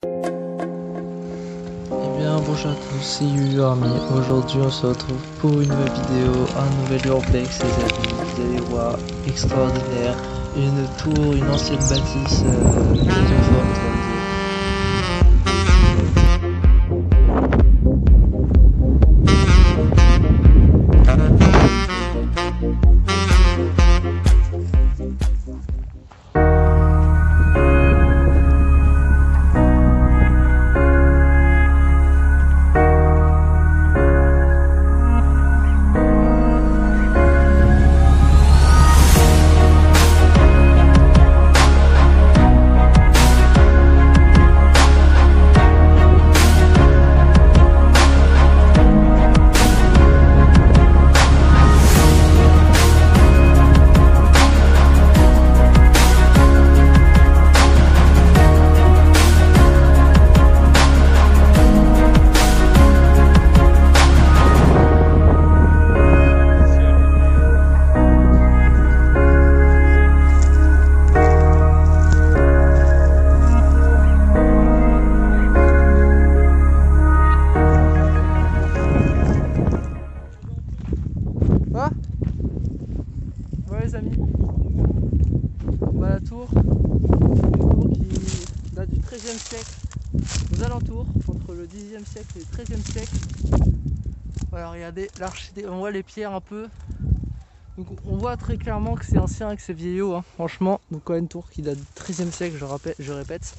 Eh bien bonjour à tous, c'est UArmy. Aujourd'hui on se retrouve pour une nouvelle vidéo, un nouvel urbex les amis. Vous allez voir, extraordinaire, une tour, une ancienne bâtisse maison forte réalisée. Quoi? Ouais les amis, voilà la tour, une tour qui date du XIIIe siècle, aux alentours, entre le Xe siècle et le XIIIe siècle. Voilà, regardez l'architecture, on voit les pierres un peu. Donc on voit très clairement que c'est ancien et que c'est vieillot, hein, franchement. Donc une tour qui date du XIIIe siècle, je répète.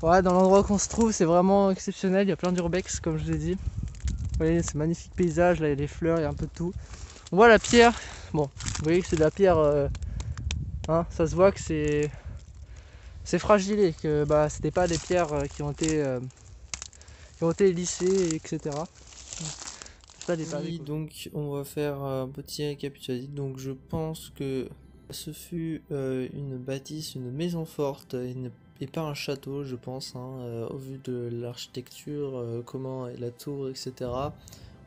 Voilà, dans l'endroit qu'on se trouve, c'est vraiment exceptionnel, il y a plein d'urbex comme je vous ai dit. Vous voyez, c'est magnifique paysage, là il y a des fleurs, il y a un peu de tout. On voit la pierre, bon, vous voyez que c'est de la pierre, hein, ça se voit que c'est fragilé, que bah, c'était pas des pierres qui ont été lissées, etc. C'est pas des pavés, Oui, quoi. donc on va faire un petit récapitulatif. Donc je pense que ce fut une bâtisse, une maison forte et pas un château, je pense, hein, au vu de l'architecture, comment est la tour, etc.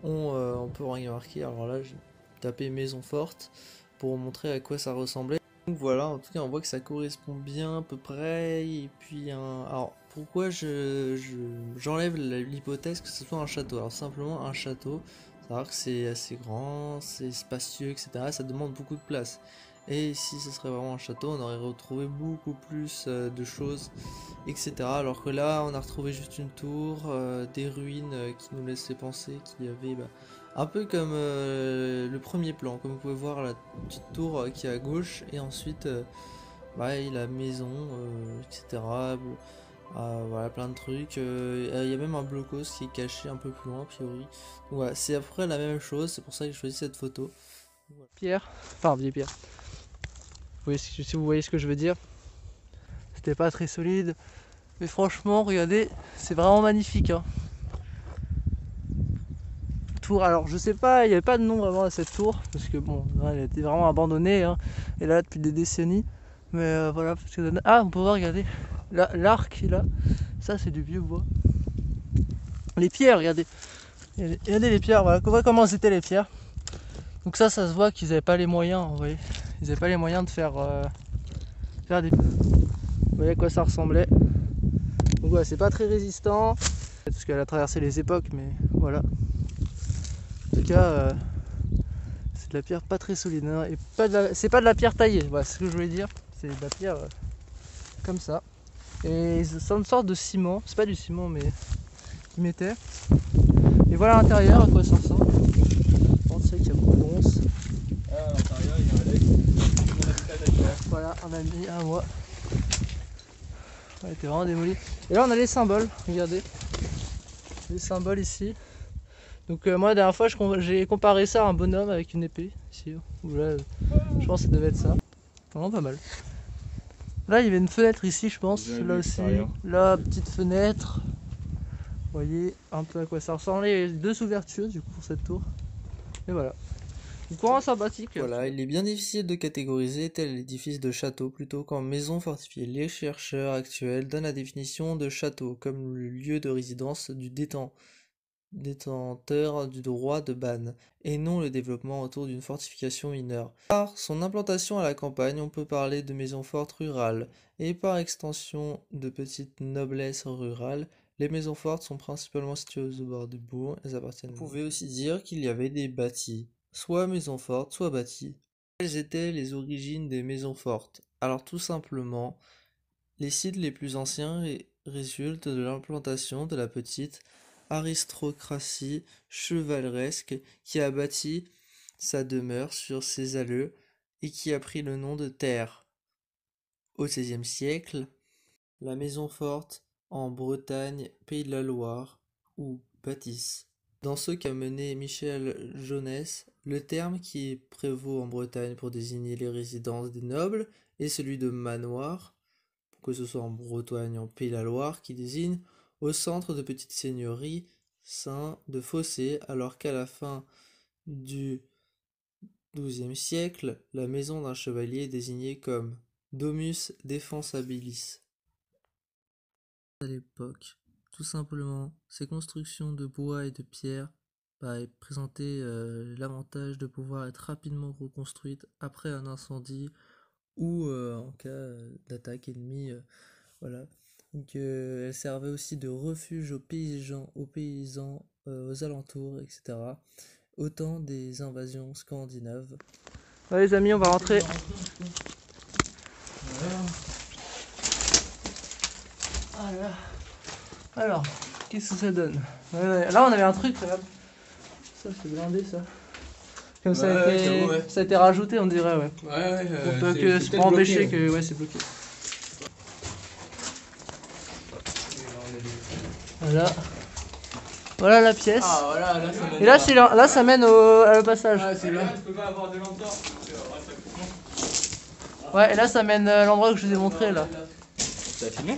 On peut rien marquer. Alors là, j'ai tapé maison forte pour montrer à quoi ça ressemblait. Donc voilà, en tout cas, on voit que ça correspond bien à peu près. Et puis, alors pourquoi j'enlève l'hypothèse que ce soit un château? Alors simplement un château. C'est-à-dire que c'est assez grand, c'est spacieux, etc. Ça demande beaucoup de place. Et si ce serait vraiment un château, on aurait retrouvé beaucoup plus de choses, etc. Alors que là, on a retrouvé juste une tour, des ruines qui nous laissaient penser qu'il y avait un peu comme le premier plan. Comme vous pouvez voir, la petite tour qui est à gauche, et ensuite la maison, etc. Voilà, plein de trucs. Il y a même un blocos qui est caché un peu plus loin, a priori. Donc voilà, c'est à peu près la même chose, c'est pour ça que j'ai choisi cette photo. Voilà. Pierre, enfin vieille pierre. Vous voyez, si vous voyez ce que je veux dire, c'était pas très solide. Mais franchement, regardez, c'est vraiment magnifique, hein. Tour, alors je sais pas, il n'y avait pas de nom vraiment à cette tour, parce que bon, elle était vraiment abandonnée, hein, et là depuis des décennies. Mais voilà, parce que... Ah, on peut voir, regardez, l'arc là, ça c'est du vieux bois. Les pierres, regardez, regardez les pierres, voilà, on voit comment c'était les pierres. Donc ça se voit qu'ils n'avaient pas les moyens, vous voyez, ils n'avaient pas les moyens de faire des... Vous voyez à quoi ça ressemblait. Donc ouais, c'est pas très résistant, parce qu'elle a traversé les époques, mais voilà. En tout cas, c'est de la pierre pas très solide, hein, et c'est pas de la pierre taillée, voilà, c'est ce que je voulais dire. C'est de la pierre comme ça. Et c'est une sorte de ciment, c'est pas du ciment, mais qu'ils mettaient. Et voilà à l'intérieur à quoi ça ressemble. On sait qu'il y a beaucoup d'onces. À l'intérieur, il y a un lac. Voilà, on a mis un mois. Elle était vraiment démolie. Et là on a les symboles, regardez. Les symboles ici. Donc moi la dernière fois j'ai comparé ça à un bonhomme avec une épée. Ici, où là, je pense que ça devait être ça. Vraiment pas mal. Là il y avait une fenêtre ici je pense. Là aussi. Là, petite fenêtre. Vous voyez un peu à quoi ça ressemble. Les deux ouvertures du coup pour cette tour. Et voilà. Du courant sympathique. Voilà, il est bien difficile de catégoriser tel édifice de château plutôt qu'en maison fortifiée. Les chercheurs actuels donnent la définition de château comme le lieu de résidence du détenteur du droit de bagne, et non le développement autour d'une fortification mineure. Par son implantation à la campagne, on peut parler de maisons fortes rurales, et par extension de petites noblesses rurales. Les maisons fortes sont principalement situées au bord du bourg, elles appartiennent. On pouvait aussi dire qu'il y avait des bâtis, soit maisons fortes, soit bâtis. Quelles étaient les origines des maisons fortes? Alors tout simplement, les sites les plus anciens résultent de l'implantation de la petite aristocratie chevaleresque qui a bâti sa demeure sur ses alleux et qui a pris le nom de terre. Au XVIe siècle, la maison forte en Bretagne, Pays de la Loire ou bâtisse. Dans ce qu'a mené Michel Jaunès, le terme qui prévaut en Bretagne pour désigner les résidences des nobles est celui de manoir, que ce soit en Bretagne, en Pays de la Loire, qui désigne au centre de petites seigneuries ceint de fossés, alors qu'à la fin du XIIe siècle, la maison d'un chevalier est désignée comme domus defensabilis. À l'époque, tout simplement, ces constructions de bois et de pierre présentaient l'avantage de pouvoir être rapidement reconstruites après un incendie ou en cas d'attaque ennemie. Voilà. Donc, elle servait aussi de refuge aux paysans aux alentours, etc. Au temps des invasions scandinaves. Ouais, les amis, on va rentrer. Voilà. Alors, qu'est-ce que ça donne? Là, on avait un truc, regarde. Ça, c'est blindé, ça. Comme ça, ça a été rajouté, on dirait, ouais. C'est pour empêcher que. Ouais, c'est bloqué. Voilà. Voilà la pièce. Ah, voilà, là, ça mène. Et là, ça mène à le passage. Ah, c'est là. Tu peux pas avoir de lampe torche. Ouais, et là, ça mène à l'endroit que je vous ai montré, là. T'as filmé?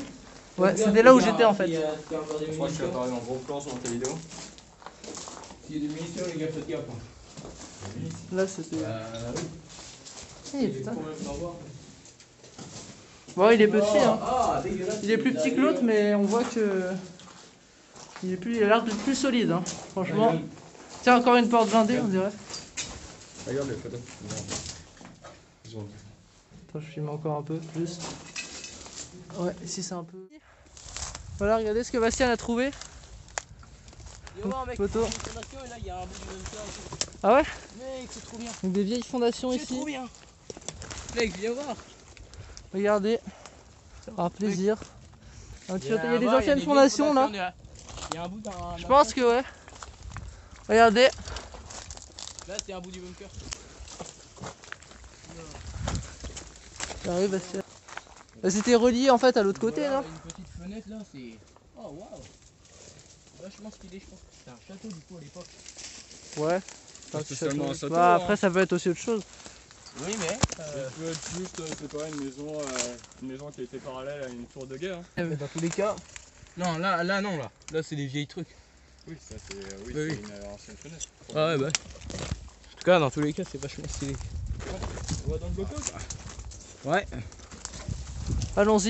Ouais, c'était là où j'étais en fait. Je crois que tu as parlé en gros plan sur ta vidéo. S'il y a des munitions, les gars, faites gaffe. Là, c'était. Oui. Putain. Bon, il est petit, hein. Ah, dégueulasse. Il est plus petit que l'autre, mais on voit que. Il a l'air d'être plus solide, hein. Franchement. Tiens, encore une porte blindée, on dirait. Regarde les photos. Attends, je filme encore un peu, juste. Ouais, ici c'est un peu. Voilà, regardez ce que Bastien a trouvé. Photo. Ah ouais? Mec, c'est trop bien. Donc des vieilles fondations C'est ici. trop bien. Mec, viens voir. Regardez. Un plaisir. Un petit- Il y a des là-bas, anciennes des fondations là. vieilles fondations, il y a un bout d'un. Je pense que ouais. Regardez. Là, c'est un bout du bunker. J'arrive, Bastien. C'était relié en fait à l'autre côté Voilà, là. une petite fenêtre là, c'est. Oh waouh. Vachement stylé, je pense. C'est un château du coup à l'époque. Ouais. Pas spécialement un château, Bah, hein. après ça peut être aussi autre chose. Oui, mais. Ça peut être juste, c'est pas une maison qui a été parallèle à une tour de guerre. Hein. Dans tous les cas. Non, là, non, là. Là, c'est des vieilles trucs. Oui, ça c'est Oui. une ancienne fenêtre. Ah ouais, bah. En tout cas, dans tous les cas, c'est vachement stylé. On va dans le bloc. Ouais. Allons-y.